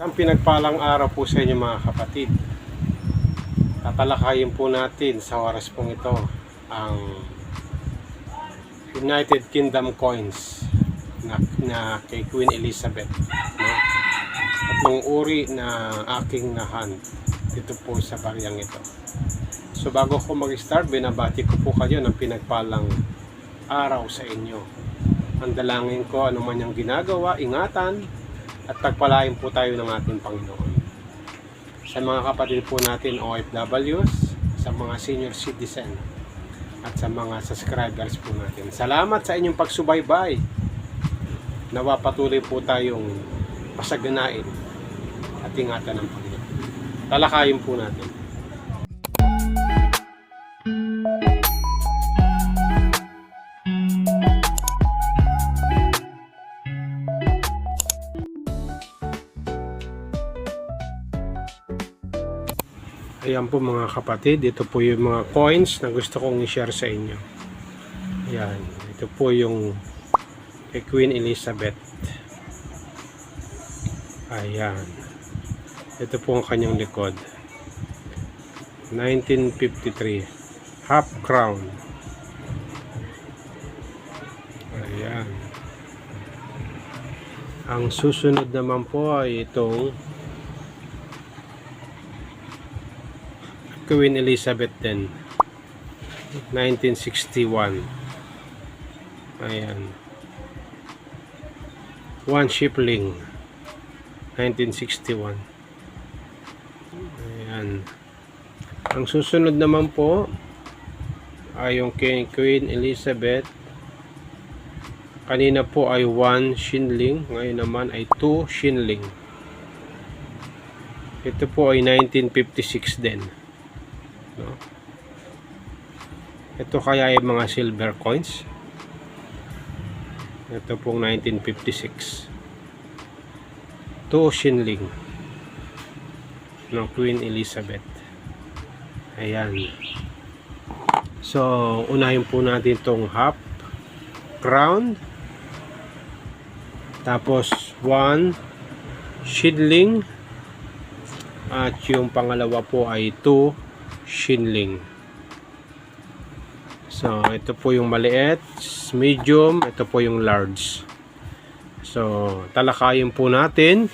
Ang pinagpalang araw po sa inyo mga kapatid. Tatalakayin po natin sa oras pong ito ang United Kingdom coins na kay Queen Elizabeth, no? At yung uri na aking nahunt dito po sa baryang ito. So bago ko mag-start, binabati ko po kayo ng pinagpalang araw sa inyo. Ang dalangin ko, ano man yung ginagawa, ingatan at pagpalain po tayo ng ating Panginoon. Sa mga kapatid po natin OFWs, sa mga senior citizen, at sa mga subscribers po natin. Salamat sa inyong pagsubaybay. Nawa patuloy po tayong pasaganain at ingatan ng Panginoon. Talakayin po natin. Ayan po mga kapatid, ito po yung mga coins na gusto kong i-share sa inyo. Ayan, ito po yung kay Queen Elizabeth. Ayan, ito po ang kanyang likod. 1953 half crown. Ayan. Ang susunod naman po ay itong Queen Elizabeth din, 1961. Ayan, 1 shilling, 1961. Ayan. Ang susunod naman po ay yung Queen Elizabeth. Kanina po ay 1 shilling, ngayon naman ay 2 shilling. Ito po ay 1956 din. No? Ito kaya ay mga silver coins. Ito pong 1956, 2 shilling ng Queen Elizabeth. Ayan. So unahin po natin itong half crown, tapos 1 shilling, at yung pangalawa po ay 2 shilling. So ito po yung maliit, medium, ito po yung large. So talakayin po natin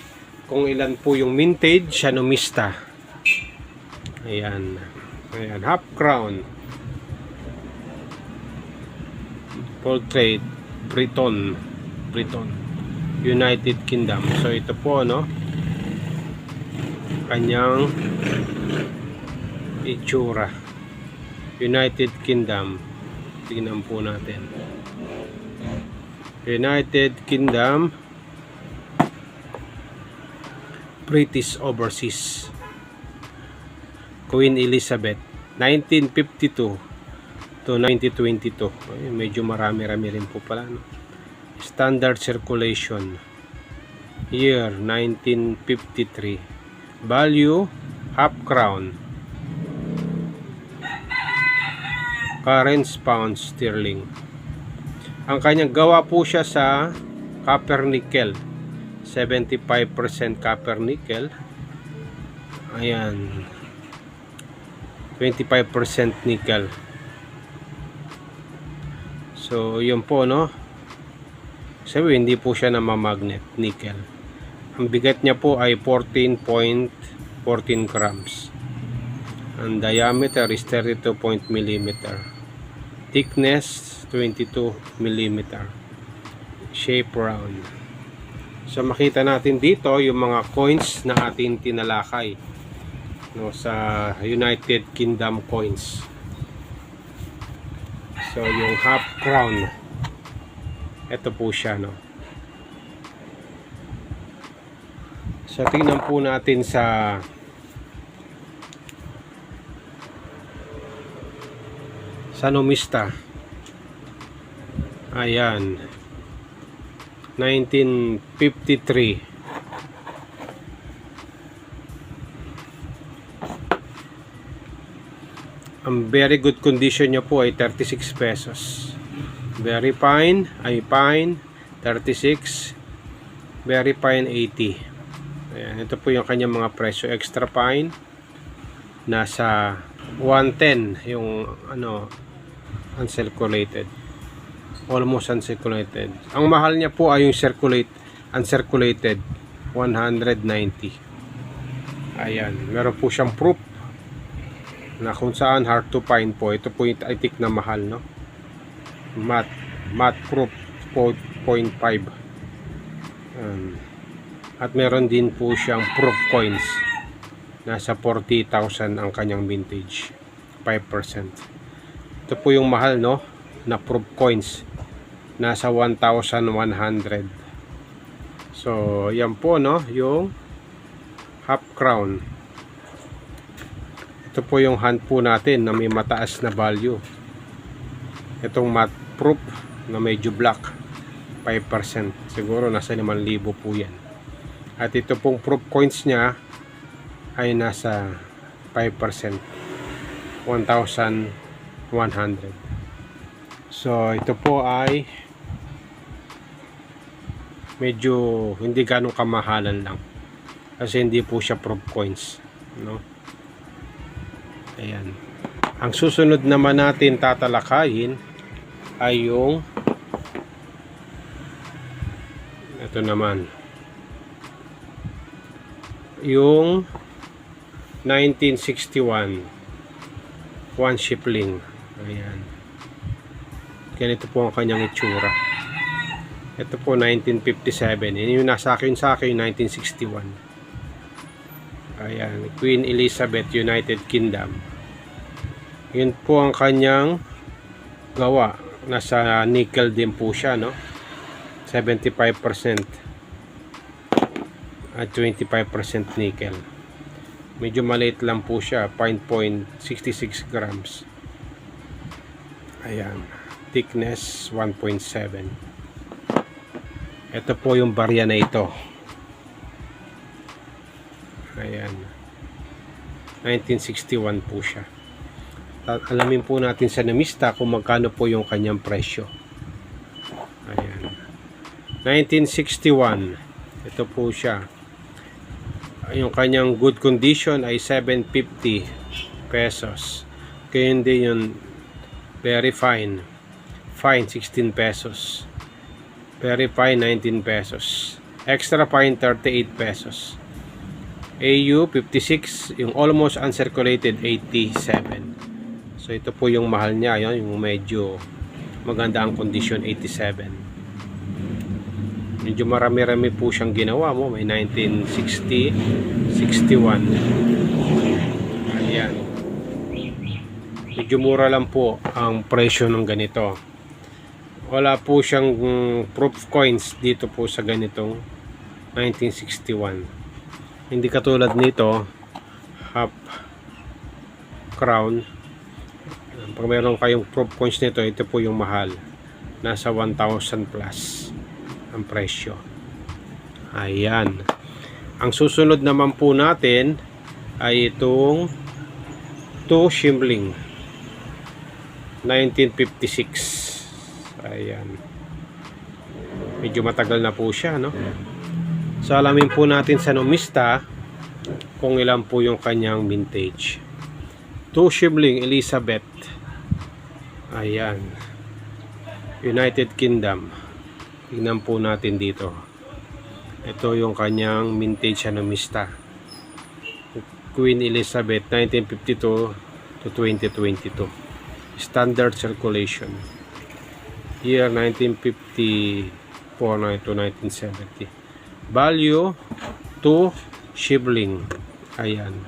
kung ilan po yung mintage sa numista. Ayan. Ayan, half crown, portrait, Briton, United Kingdom. So ito po, no, kanyang itsura, United Kingdom. Tingnan po natin, United Kingdom, British Overseas, Queen Elizabeth, 1952 to 1922. Ay, medyo marami-rami rin po pala, no? Standard circulation, year 1953. Value, half crown. Current pounds sterling. Ang kanyang gawa po siya sa copper nickel, 75% copper nickel. Ayan, 25% nickel. So yun po, no, sabi hindi po siya na magnet nickel. Ang bigat niya po ay 14.14 grams. Ang diameter is 32 mm. Thickness 22 mm. Shape round. So makita natin dito yung mga coins na ating tinalakay, no, sa United Kingdom coins. So yung half crown, ito po siya, no. So tingnan po natin sa numista. Ayan, 1953. Ang very good condition niya po ay 36 pesos. Very fine ay fine 36, very fine 80. Ayan, ito po yung kanyang mga presyo. Extra fine nasa 110 yung ano, uncirculated, almost uncirculated. Ang mahal niya po ay yung uncirculated, 190. Ayan, meron po siyang proof na kung saan hard to find po. Ito po yung itik na mahal, no? Matte proof 0.5. At meron din po siyang proof coins. Nasa 40,000 ang kanyang vintage, 5%. Ito po yung mahal, no, na proof coins, nasa 1,100. So yan po, no, yung half crown. Ito po yung hand po natin na may mataas na value. Itong matte proof na medyo black, 5%. Siguro nasa 5,000 po yan. At ito pong proof coins niya ay nasa 5%, 1,100. So ito po ay medyo hindi ganong kamahalan lang kasi hindi po siya proof coins, no? Ayan. Ang susunod naman natin tatalakayin ay yung ito naman, yung 1961 one shipling. Ayan, ganito po ang kanyang itsura. Ito po 1957. Yun yung nasa akin 1961. Ayan, Queen Elizabeth, United Kingdom. Yun po ang kanyang gawa. Nasa nickel din po siya, no? 75% at 25% nickel. Medyo maliit lang po siya, 5.66 grams. Ayan, thickness 1.7. Ito po yung barya na ito. Ayan, 1961 po siya. Alamin po natin sa namista kung magkano po yung kanyang presyo. Ayan, 1961. Ito po siya. Yung kanyang good condition ay 750 pesos. Kaya hindi yung very fine 16 pesos. Very fine 19 pesos. Extra fine 38 pesos. AU 56, yung almost uncirculated 87. So ito po yung mahal niya, yun, yung medyo maganda ang condition, 87. Medyo marami-rami po siyang ginawa mo. May 1960, 61. Ayan. Medyo mura lang po ang presyo ng ganito. Wala po siyang proof coins dito po sa ganitong 1961. Hindi katulad nito, half crown. Pag meron kayong proof coins nito, ito po yung mahal. Nasa 1,000 plus ang presyo. Ayan. Ang susunod naman po natin ay itong 2 shibling 1956. Ayan. Medyo matagal na po siya, no? So alamin po natin sa numista kung ilan po yung kanyang vintage. 2 shibling Elizabeth. Ayan. United Kingdom. Tingnan po natin dito. Ito yung kanyang vintage na numista. Queen Elizabeth 1952 to 2022. Standard circulation. Year 1954 to 1970. Value 2 shibling. Ayan.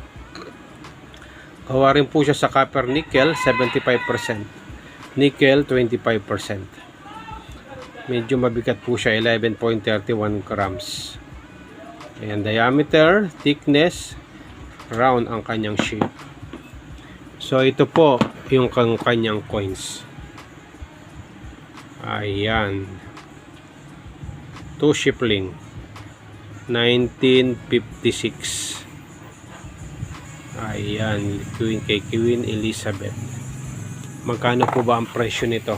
Gawa rin po siya sa copper nickel 75%. Nickel 25%. Medyo mabigat po siya, 11.31 grams. Ayan, diameter, thickness, round ang kanyang shape. So ito po yung kanyang coins. Ayan. 2 shibling 1956. Ayan, kay Queen Elizabeth. Magkano po ba ang presyo nito?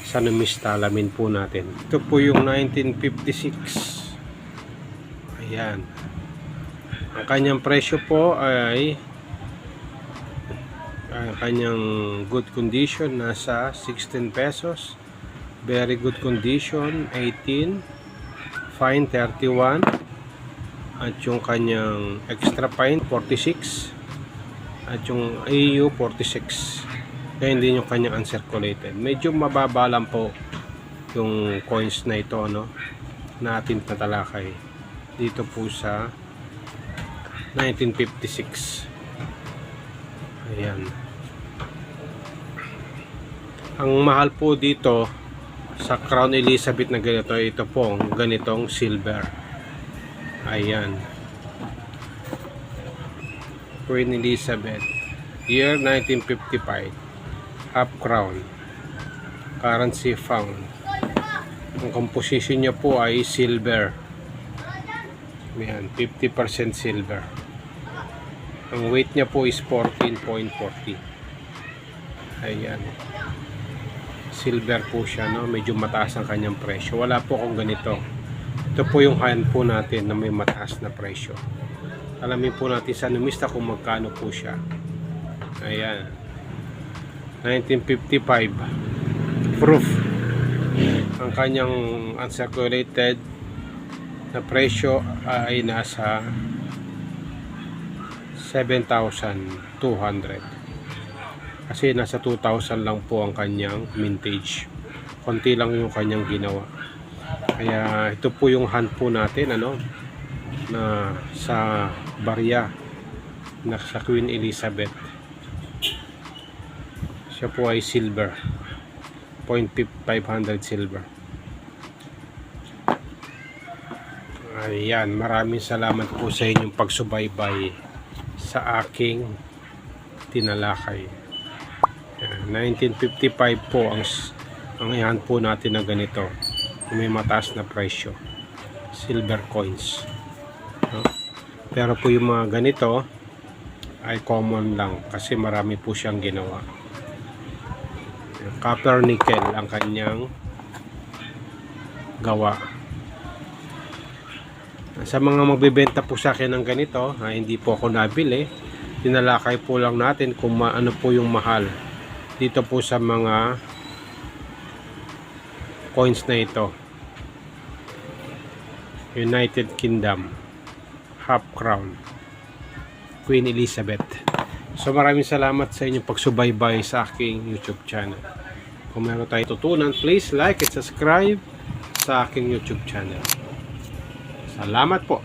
Sa numista, alamin po natin. Ito po yung 1956. Ayan. Ang kanyang presyo po ay ang kanyang good condition nasa 16 pesos, very good condition 18, fine 31, at yung kanyang extra fine 46, at yung AU 46. Kaya hindi yung kanyang uncirculated. Medyo mababa lang po yung coins na ito, no, natin tatalakay dito po sa 1956. Ayan. Ang mahal po dito sa Crown Elizabeth na ganito, ito po ganitong silver. Ayan, Queen Elizabeth, year 1955, half crown, currency found. Ang composition niya po ay silver. Ayan, 50% silver. Ang weight niya po is 14.40. Ayan, silver po siya, no? Medyo mataas ang kanyang presyo. Wala po akong ganito. Ito po yung hand po natin na may mataas na presyo. Alamin po natin sa numista kung magkano po siya. Ayan, 1955 proof. Ang kanyang uncirculated na presyo ay nasa 7,200. Kasi nasa 2,000 lang po ang kanyang mintage. Konti lang yung kanyang ginawa. Kaya ito po yung hand po natin, ano, na sa barya na sa Queen Elizabeth. Siya po ay silver, 0.500 silver. Ayan, maraming salamat po sa inyong pagsubaybay sa aking tinalakay. 1955 po ang hand po natin na ganito, may mataas na presyo, silver coins, no? Pero po yung mga ganito ay common lang kasi marami po siyang ginawa. Copper nickel ang kanyang gawa. Sa mga magbebenta po sa akin ng ganito, hindi po ako nabili, tinalakay po lang natin kung ano po yung mahal dito po sa mga coins na ito. United Kingdom, half crown, Queen Elizabeth. So maraming salamat sa inyong pagsubaybay sa aking YouTube channel. Kung meron tayo tutunan, please like and subscribe sa aking YouTube channel. Salamat po.